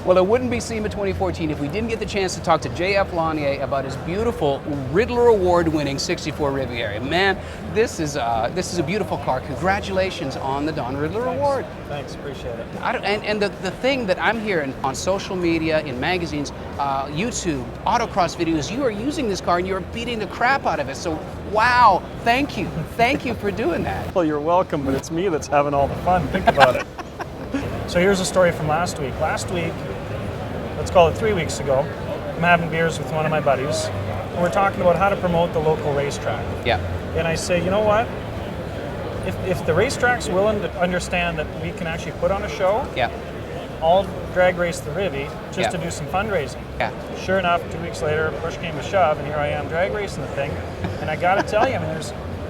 Well, it wouldn't be SEMA 2014 if we didn't get the chance to talk to J.F. Launier about his beautiful Ridler Award-winning '64 Riviera. Man, this is a beautiful car. Congratulations on the Don Ridler Award. Thanks, appreciate it. And the thing that I'm hearing on social media, in magazines, YouTube, autocross videos, you are using this car and you're beating the crap out of it. So, wow, thank you. Thank you for doing that. Well, you're welcome, but it's me that's having all the fun. Think about it. So here's a story from last week. Last week, let's call it 3 weeks ago, I'm having beers with one of my buddies, and we're talking about how to promote the local racetrack. Yeah. And I say, you know what? If the racetrack's willing to understand that we can actually put on a show, Yeah. I'll drag race the Rivi just Yeah. to do some fundraising. Yeah. Sure enough, 2 weeks later, push came to shove, and here I am drag racing the thing. And I got to tell you, I mean,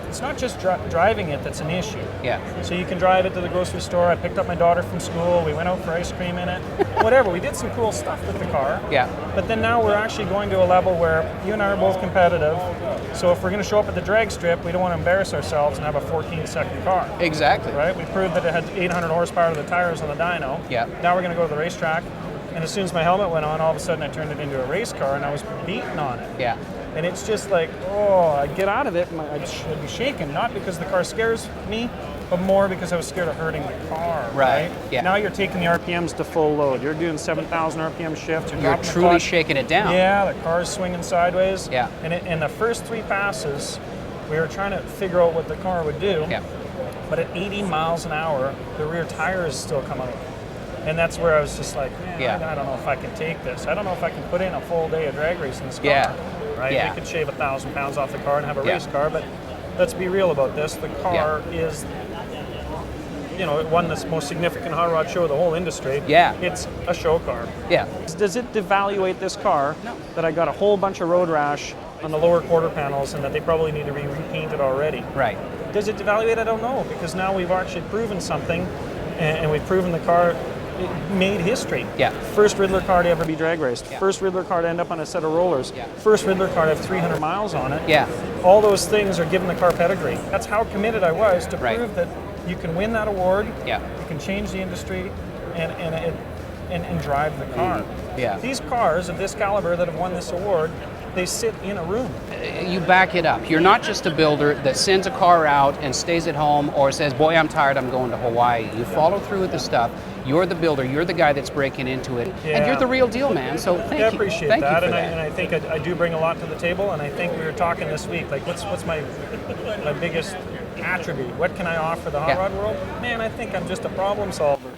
it's not just driving it that's an issue. Yeah. So you can drive it to the grocery store. I picked up my daughter from school. We went out for ice cream in it. Whatever. We did some cool stuff with the car. Yeah. But then now we're actually going to a level where you and I are both competitive. So if we're going to show up at the drag strip, we don't want to embarrass ourselves and have a 14-second car. Exactly. Right? We proved that it had 800 horsepower to the tires on the dyno. Yeah. Now we're going to go to the racetrack. And as soon as my helmet went on, all of a sudden I turned it into a race car and I was beating on it. Yeah. And it's just like, oh, I'd get out of it and I'd be shaken, not because the car scares me, but more because I was scared of hurting the car. Right. Yeah. Now you're taking the RPMs to full load. You're doing 7,000 RPM shifts. You're dropping the truly clutch. shaking it down. Yeah, the car's swinging sideways. Yeah. And in the first 3 passes, we were trying to figure out what the car would do. Yeah. But at 80 miles an hour, the rear tire is still coming out. And that's where I was just like, man, Yeah. I don't know if I can take this. I don't know if I can put in a full day of drag racing this car. Yeah. Right? Yeah. We could shave 1,000 pounds off the car and have a Yeah. race car, but let's be real about this. The car is, you know, it won this most significant hot rod show of the whole industry. Yeah. It's a show car. Yeah. Does it devaluate this car No. that I got a whole bunch of road rash on the lower quarter panels and that they probably need to be repainted already? Right. Does it devalue it? I don't know, because now we've actually proven something, and we've proven the car made history. Yeah. First Riddler car to ever be drag raced. Yeah. First Riddler car to end up on a set of rollers. Yeah. First Riddler car to have 300 miles on it. Yeah. All those things are giving the car pedigree. That's how committed I was to Right. prove that you can win that award. Yeah. You can change the industry, and drive the car. Yeah. These cars of this caliber that have won this award, they sit in a room. You back it up. You're not just a builder that sends a car out and stays at home or says, boy, I'm tired, I'm going to Hawaii. You follow through with the stuff. You're the builder. You're the guy that's breaking into it. Yeah. And you're the real deal, man. So thank you. I appreciate Thank that, you for and I think I do bring a lot to the table. And I think we were talking this week, like, what's my biggest attribute? What can I offer the hot Yeah. rod world? Man, I think I'm just a problem solver.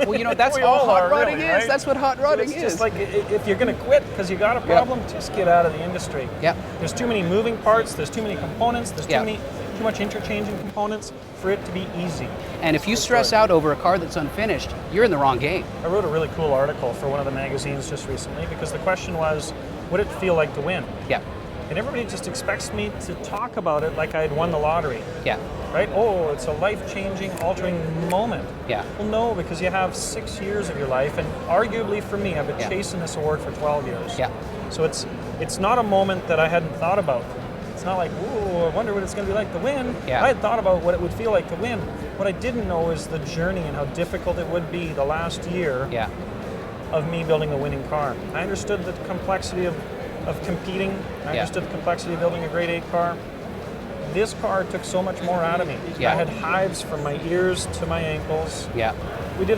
Well, you know, that's We all all hot are, rodding really, is. right? That's what hot rodding It's is. just like, if you're going to quit because you got a problem, just get out of the industry. Yep. There's too many moving parts. There's too many components. There's Yep. too much interchanging components for it to be easy. And if you stress out over a car that's unfinished, you're in the wrong game. I wrote a really cool article for one of the magazines just recently because the question was, would it feel like to win? Yeah. And everybody just expects me to talk about it like I had won the lottery. Yeah. Right? Oh, it's a life-changing, altering moment. Yeah. Well, no, because you have 6 years of your life, and arguably for me, I've been Yeah. chasing this award for 12 years. Yeah. So it's not a moment that I hadn't thought about. It's not like, ooh, I wonder what it's going to be like to win. Yeah. I had thought about what it would feel like to win. What I didn't know is the journey and how difficult it would be the last year Yeah. of me building a winning car. I understood the complexity of competing. I Yeah. understood the complexity of building a grade 8 car. This car took so much more out of me. Yeah. I had hives from my ears to my ankles. Yeah.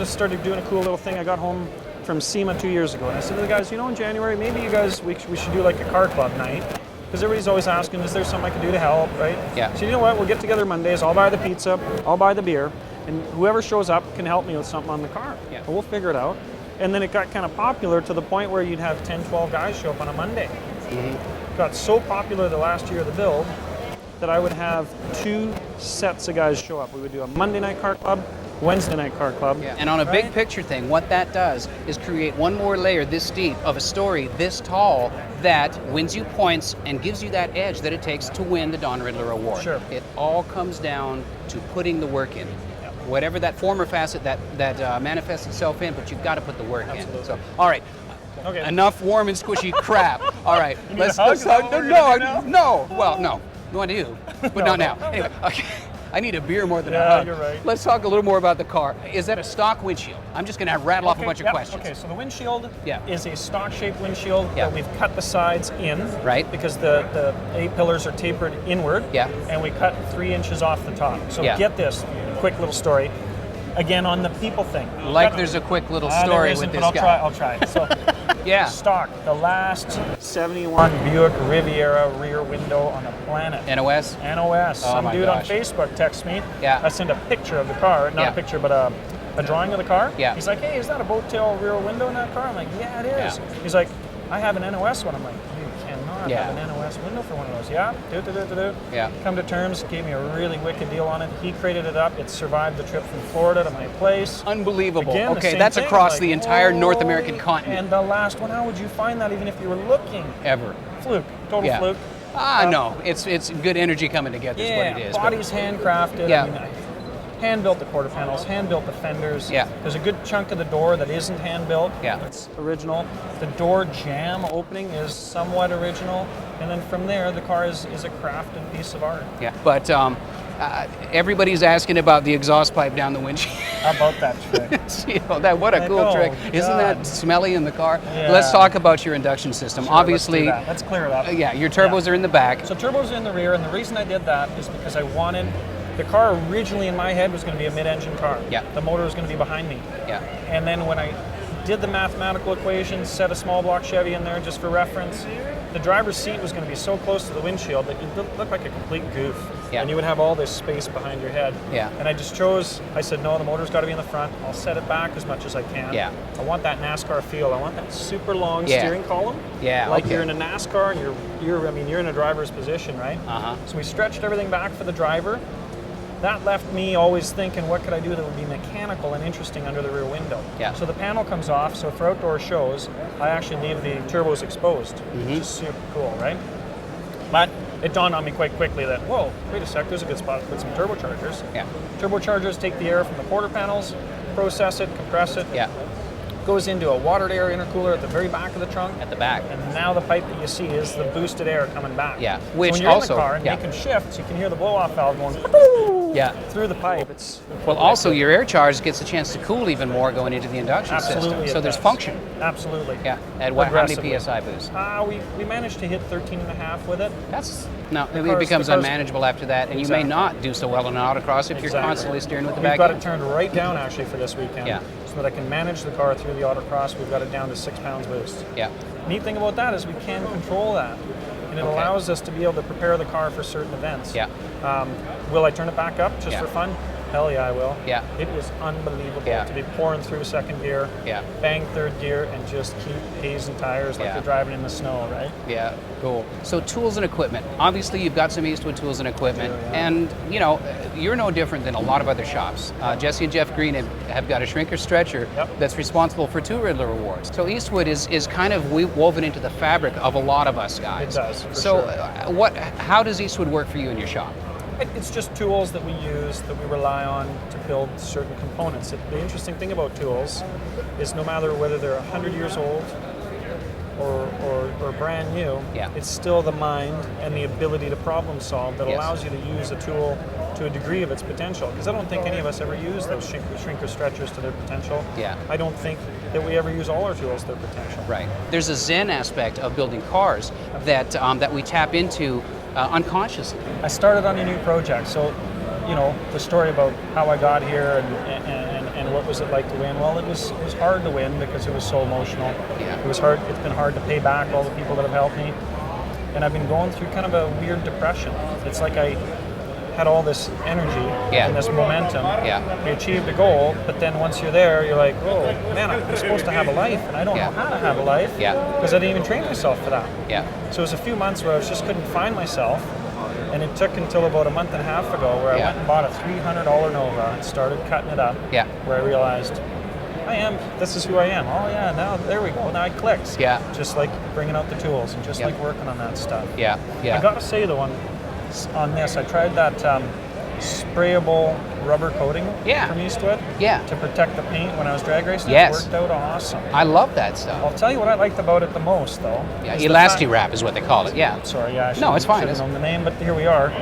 Started doing a cool little thing. I got home from SEMA 2 years ago, and I said to the guys, you know, in January, maybe you guys, we should do like a car club night. Because everybody's always asking, is there something I can do to help, right? Yeah. So you know what, we'll get together Mondays, I'll buy the pizza, I'll buy the beer, and whoever shows up can help me with something on the car. Yeah. And we'll figure it out. And then it got kind of popular to the point where you'd have 10, 12 guys show up on a Monday. It got so popular the last year of the build that I would have 2 sets of guys show up. We would do a Monday night car club, Wednesday night car club. Yeah. And on a big Right? picture thing, what that does is create one more layer this deep of a story this tall that wins you points and gives you that edge that it takes to win the Don Ridler Award. Sure. It all comes down to putting the work in. Yep. Whatever that former facet that manifests itself in, but you've got to put the work Absolutely. in. So, all right. Okay. Enough warm and squishy crap. All right. need a hug? Is that what we're gonna do now? No. Well, no. No, I do, but not now. Anyway, okay. I need a beer more than a Yeah, hug. you're right. Let's talk a little more about the car. Is that a stock windshield? I'm just going to rattle off a bunch of questions. Okay, so the windshield Yeah. is a stock-shaped windshield Yeah. that we've cut the sides in, Right. because the A-pillars are tapered inward, Yeah. and we cut 3 inches off the top. So Yeah. get this, quick little story. Again, on the people thing. Like there's a quick little There story isn't, with but this I'll guy. try. So Yeah. stock, the last 71 Buick Riviera rear window on the planet. NOS? NOS. Oh Some my dude gosh. on Facebook texts me. Yeah. I sent a picture of the car, not Yeah. a picture, but a drawing of the car. Yeah. He's like, hey, is that a boat tail rear window in that car? I'm like, yeah, it is. Yeah. He's like, I have an NOS one. I'm like, you cannot Yeah. have an NOS window for one of those. Yeah, do. Yeah. Come to terms, gave me a really wicked deal on it. He crated it up. It survived the trip from Florida to my place. Unbelievable. Again, the Okay, same that's thing, across like, the entire North holy- American continent. And the last one, how would you find that even if you were looking? Ever. Fluke, total Yeah. fluke. No, it's good energy coming together is what it is. but- body's handcrafted. Yeah. I mean, hand-built the quarter panels, hand-built the fenders. Yeah. There's a good chunk of the door that isn't hand-built. Yeah. It's original. The door jamb opening is somewhat original. And then from there, the car is a crafted piece of art. Yeah, but everybody's asking about the exhaust pipe down the windshield. How about that trick? You know, that what a Like, cool oh, trick! Isn't God. that smelly in the car? Yeah. Let's talk about your induction system. Sure, Obviously, let's clear it up. yeah, your turbos are in the back. So turbos are in the rear, and the reason I did that is because I wanted, the car originally in my head was going to be a mid-engine car. Yeah. The motor was going to be behind me. Yeah, And then when I did the mathematical equations, set a small block Chevy in there just for reference, the driver's seat was going to be so close to the windshield that you'd look like a complete goof. Yeah. And you would have all this space behind your head. Yeah. And I just chose, I said, no, the motor's got to be in the front. I'll set it back as much as I can. Yeah. I want that NASCAR feel. I want that super long Yeah. steering column. Yeah, Like okay. you're in a NASCAR and you're in a driver's position, right? Uh-huh. So we stretched everything back for the driver. That left me always thinking, what could I do that would be mechanical and interesting under the rear window? Yeah. So the panel comes off, so for outdoor shows, I actually leave the turbos exposed, which is super cool, right? But it dawned on me quite quickly that, whoa, wait a sec, there's a good spot to put some turbochargers. Yeah. Turbochargers take the air from the quarter panels, process it, compress it, yeah, goes into a watered air intercooler at the very back of the trunk. at the back. And now the pipe that you see is the boosted air coming back. Yeah, So which when you're also- in the car and yeah. making shifts, you can hear the blow-off valve going Yeah. through the pipe. It's Well, also your air charge gets a chance to cool even more going into the induction absolutely system. it So there's does. function. Absolutely. Yeah. At what? How many Aggressively. psi boost? We managed to hit 13.5 with it. That's no. Maybe cars- it becomes the cars- unmanageable after that, and you Exactly. may not do so well in an autocross if you're Exactly. constantly steering with the We've back got end. it turned right down actually for this weekend. Yeah. So that I can manage the car through the autocross. We've got it down to 6 pounds boost. Yeah. Neat thing about that is we can control that. And it Okay. allows us to be able to prepare the car for certain events. Yeah. Will I turn it back up just Yeah. for fun? Hell yeah, I will. Yeah. It was unbelievable Yeah. to be pouring through second gear, Yeah. bang third gear, and just keep hazing tires like Yeah. you're driving in the snow, right? Yeah, cool. So tools and equipment. Obviously, you've got some Eastwood tools and equipment, and you know you're no different than a lot of other shops. Jesse and Jeff Green have got a shrinker stretcher Yep. that's responsible for 2 Riddler Awards. So Eastwood is kind of woven into the fabric of a lot of us guys. It does, for So sure. how does Eastwood work for you in your shop? It's just tools that we use, that we rely on to build certain components. The interesting thing about tools is no matter whether they're 100 years old or brand new, Yeah. it's still the mind and the ability to problem solve that Yes. allows you to use a tool to a degree of its potential. Because I don't think any of us ever use those shrinker stretchers to their potential. Yeah. I don't think that we ever use all our tools to their potential. Right. There's a zen aspect of building cars that we tap into unconsciously. I started on a new project, so you know the story about how I got here and what was it like to win. Well, it was hard to win because it was so emotional. Yeah. It was hard. It's been hard to pay back all the people that have helped me, and I've been going through kind of a weird depression. It's like I had all this energy Yeah. and this momentum. Yeah. We achieved a goal, but then once you're there, you're like, oh man, I'm supposed to have a life, and I don't Yeah. know how to have a life Yeah. because I didn't even train myself for that. Yeah. So it was a few months where I just couldn't find myself, and it took until about a month and a half ago where I Yeah. went and bought a $300 Nova and started cutting it up. Yeah. Where I realized, this is who I am. Oh yeah, now there we go. Now it clicks. Yeah. Just like bringing out the tools and just Yeah. like working on that stuff. Yeah. Yeah. I gotta say though, on this, I tried that sprayable rubber coating Yeah. from Eastwood Yeah. to protect the paint when I was drag racing. Yes. It worked out awesome. I love that stuff. I'll tell you what I liked about it the most, though. Yeah, is the fact- ElastiWrap is what they call it. Yeah. Sorry, yeah, I No, it's fine. should have known the name, but here we are.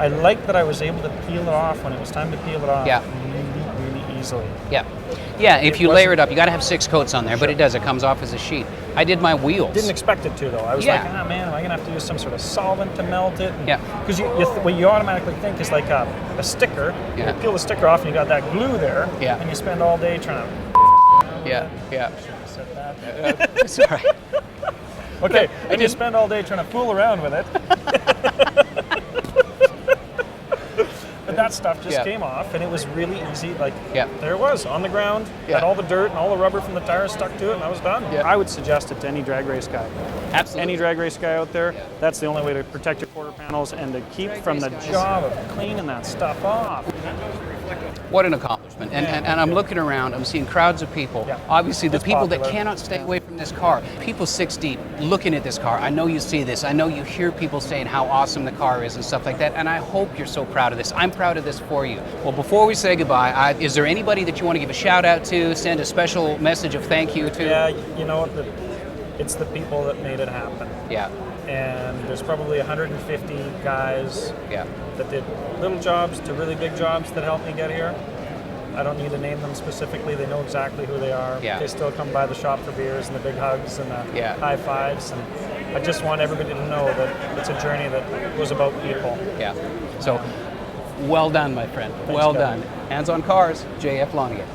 I liked that I was able to peel it off when it was time to peel it off Yeah. really, really easily. Yeah. Yeah, if you layer it up, you got to have 6 coats on there, but it does. It comes off as a sheet. I did my wheels. Didn't expect it to, though. I was Yeah. like, man, am I going to have to use some sort of solvent to melt it? Yeah. Because what you automatically think is like a sticker. Yeah. You peel the sticker off and you got that glue there. Yeah. And you spend all day trying to... Yeah, yeah. Shouldn't have said that. It's all right. Okay, and you spend all day trying to fool around with it. But that stuff just came off, and it was really easy. Like, there it was, on the ground, had all the dirt and all the rubber from the tires stuck to it, and I was done. Yeah. I would suggest it to any drag race guy. Absolutely. Any drag race guy out there, that's the only way to protect your quarter panels and to keep from the job of cleaning that stuff off. What an accomplishment. And I'm looking around, I'm seeing crowds of people. Yeah. Obviously, the It's people popular. that cannot stay away from this car. People 6 deep looking at this car. I know you see this. I know you hear people saying how awesome the car is and stuff like that. And I hope you're so proud of this. I'm proud of this for you. Well, before we say goodbye, is there anybody that you want to give a shout out to, send a special message of thank you to? Yeah, you know what? It's the people that made it happen. Yeah. And there's probably 150 guys that did little jobs to really big jobs that helped me get here. I don't need to name them specifically. They know exactly who they are. Yeah. They still come by the shop for beers and the big hugs and the high fives. And I just want everybody to know that it's a journey that was about people. Yeah. So, well done, my friend. Thanks, well Kevin. done. Hands on cars, JF Launier.